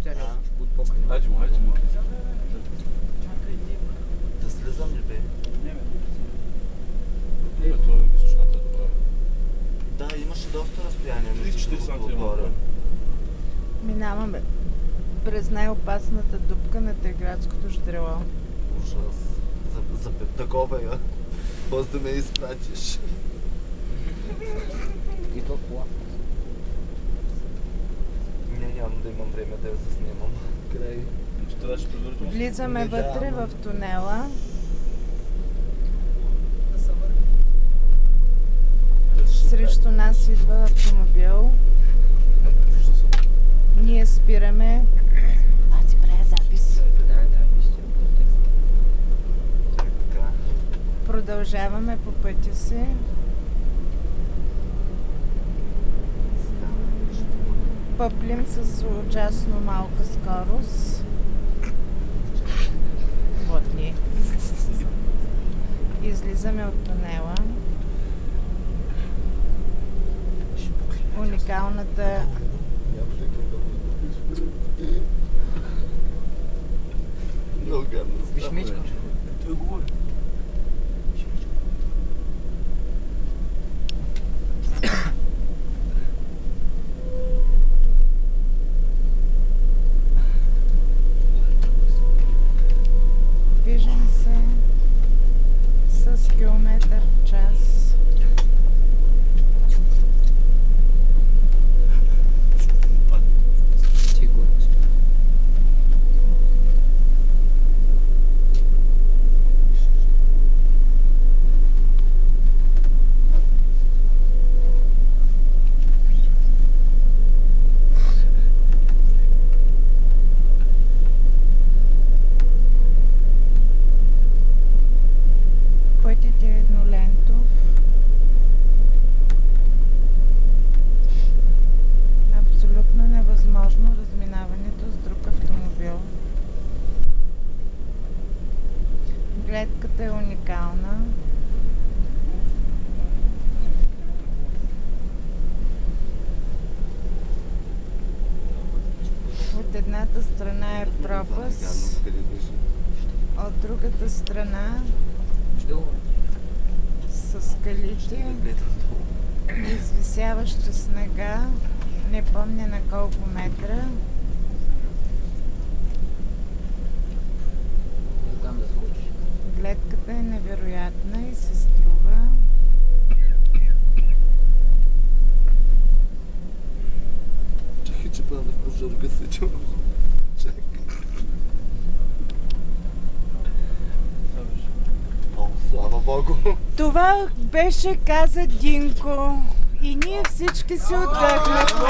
Хайде му. Да слизам ли бе? Това е височината добра. Да, имаше доста разстояние между 34 другото сантиметра. отгоре. Минаваме през най-опасната дупка на Триградското ждрело. Ужас. За такова я. После да ме изпратиш. И толкова. Не, нямам да имам време да я заснимам. Край. Ти трябваше предварително. Влизаме Не, вътре да, в тунела. Срещу нас идва автомобил. Ние спираме. Аз си правя запис. Така. Продължаваме по пътя си. Пъплим с ужасно малка скорост. Вот ни. Излизаме от тунела. Уникалната Много гадно Виж става. мечка. Той говори. движим се с километър в час. Сигурно. Пътят е еднолентов. Абсолютно невъзможно разминаването с друг автомобил. Гледката е уникална. От едната страна е пропаст, от другата страна са скалите, извисяваща снега, не помня на колко метра. Там да скочиш. Гледката е невероятна и се струва. Чакай, че правя пожаргасител. Чакай. О, слава Богу. Това беше, каза Динко. И ние всички си отдъхнахме.